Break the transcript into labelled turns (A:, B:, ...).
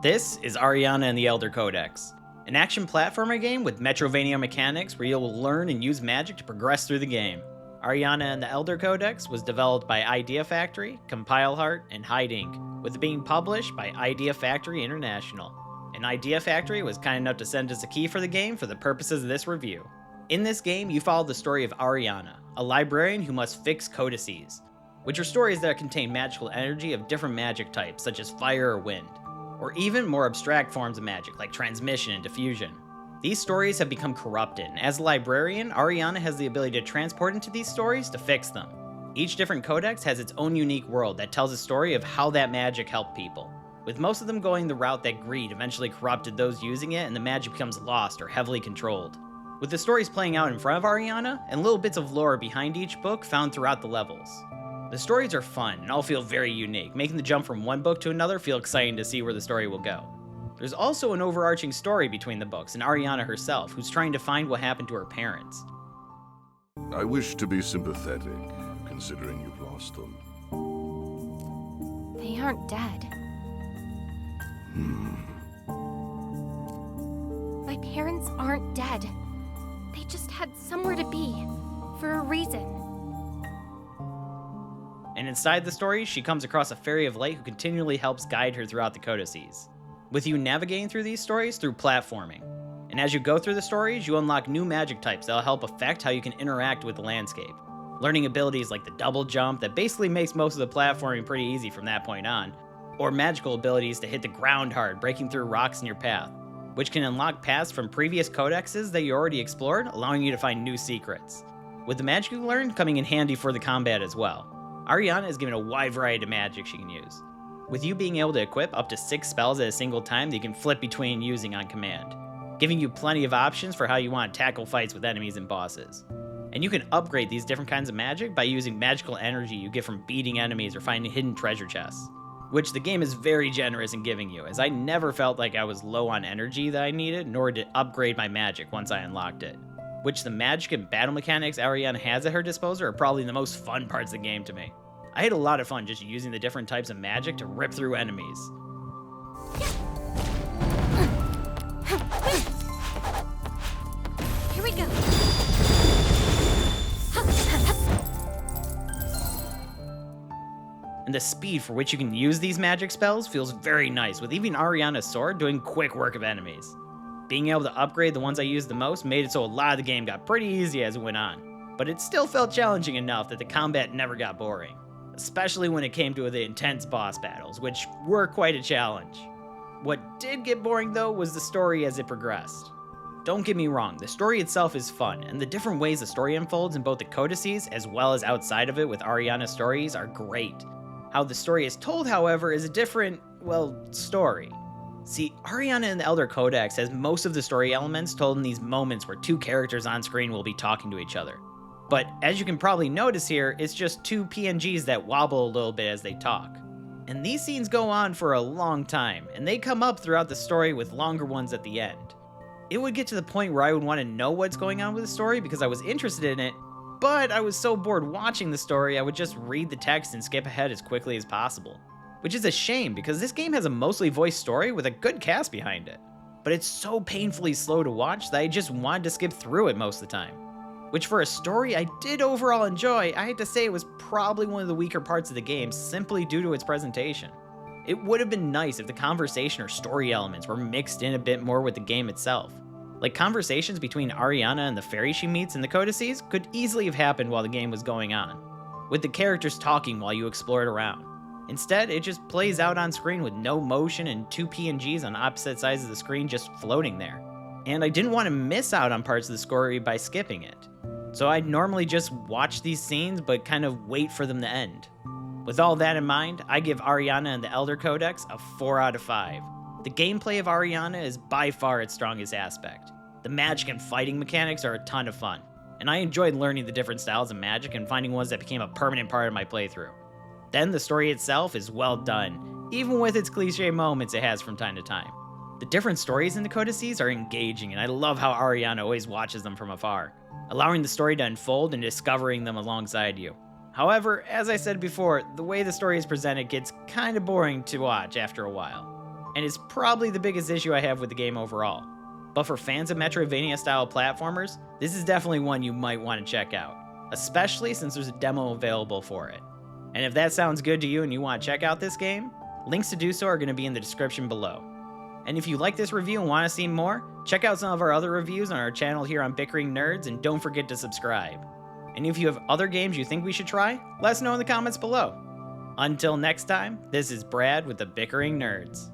A: This is Ariana and the Elder Codex, an action platformer game with Metroidvania mechanics where you'll learn and use magic to progress through the game. Ariana and the Elder Codex was developed by Idea Factory, Compile Heart, and Hide Inc., with it being published by Idea Factory International. And Idea Factory was kind enough to send us a key for the game for the purposes of this review. In this game, you follow the story of Ariana, a librarian who must fix codices, which are stories that contain magical energy of different magic types, such as fire or wind, or even more abstract forms of magic like transmission and diffusion. These stories have become corrupted, and as a librarian, Ariana has the ability to transport into these stories to fix them. Each different codex has its own unique world that tells a story of how that magic helped people, with most of them going the route that greed eventually corrupted those using it and the magic becomes lost or heavily controlled. With the stories playing out in front of Ariana, and little bits of lore behind each book found throughout the levels. The stories are fun and all feel very unique, making the jump from one book to another feel exciting to see where the story will go. There's also an overarching story between the books and Ariana herself, who's trying to find what happened to her parents.
B: I wish to be sympathetic, considering you've lost them.
C: They aren't dead. My parents aren't dead. They just had somewhere to be, for a reason.
A: And inside the story, she comes across a Fairy of Light who continually helps guide her throughout the codices, with you navigating through these stories through platforming. And as you go through the stories, you unlock new magic types that'll help affect how you can interact with the landscape. Learning abilities like the double jump that basically makes most of the platforming pretty easy from that point on, or magical abilities to hit the ground hard, breaking through rocks in your path, which can unlock paths from previous codexes that you already explored, allowing you to find new secrets, with the magic you learned coming in handy for the combat as well. Ariana is given a wide variety of magic she can use, with you being able to equip up to 6 spells at a single time that you can flip between using on command, giving you plenty of options for how you want to tackle fights with enemies and bosses. And you can upgrade these different kinds of magic by using magical energy you get from beating enemies or finding hidden treasure chests, which the game is very generous in giving you, as I never felt like I was low on energy that I needed, nor to upgrade my magic once I unlocked it. Which the magic and battle mechanics Ariana has at her disposal are probably the most fun parts of the game to me. I had a lot of fun just using the different types of magic to rip through enemies.
C: Here we go.
A: And the speed for which you can use these magic spells feels very nice, with even Ariana's sword doing quick work of enemies. Being able to upgrade the ones I used the most made it so a lot of the game got pretty easy as it went on, but it still felt challenging enough that the combat never got boring, especially when it came to the intense boss battles, which were quite a challenge. What did get boring though was the story as it progressed. Don't get me wrong, the story itself is fun, and the different ways the story unfolds in both the codices as well as outside of it with Ariana's stories are great. How the story is told, however, is a different, story. See, Ariana and the Elder Codex has most of the story elements told in these moments where two characters on screen will be talking to each other. But as you can probably notice here, it's just two PNGs that wobble a little bit as they talk. And these scenes go on for a long time, and they come up throughout the story with longer ones at the end. It would get to the point where I would want to know what's going on with the story because I was interested in it, but I was so bored watching the story I would just read the text and skip ahead as quickly as possible. Which is a shame because this game has a mostly voiced story with a good cast behind it. But it's so painfully slow to watch that I just wanted to skip through it most of the time. Which for a story I did overall enjoy, I had to say it was probably one of the weaker parts of the game simply due to its presentation. It would have been nice if the conversation or story elements were mixed in a bit more with the game itself. Like conversations between Ariana and the fairy she meets in the codices could easily have happened while the game was going on, with the characters talking while you explored around. Instead, it just plays out on screen with no motion and two PNGs on opposite sides of the screen just floating there. And I didn't want to miss out on parts of the story by skipping it. So I'd normally just watch these scenes but kind of wait for them to end. With all that in mind, I give Ariana and the Elder Codex a 4 out of 5. The gameplay of Ariana is by far its strongest aspect. The magic and fighting mechanics are a ton of fun, and I enjoyed learning the different styles of magic and finding ones that became a permanent part of my playthrough. Then the story itself is well done, even with its cliche moments it has from time to time. The different stories in the codices are engaging, and I love how Ariana always watches them from afar, allowing the story to unfold and discovering them alongside you. However, as I said before, the way the story is presented gets kinda boring to watch after a while. and is probably the biggest issue I have with the game overall. But for fans of Metroidvania style platformers, this is definitely one you might want to check out, especially since there's a demo available for it. And if that sounds good to you and you want to check out this game, links to do so are going to be in the description below. And if you like this review and want to see more, check out some of our other reviews on our channel here on Bickering Nerds, and don't forget to subscribe. And if you have other games you think we should try, let us know in the comments below. Until next time, this is Brad with the Bickering Nerds.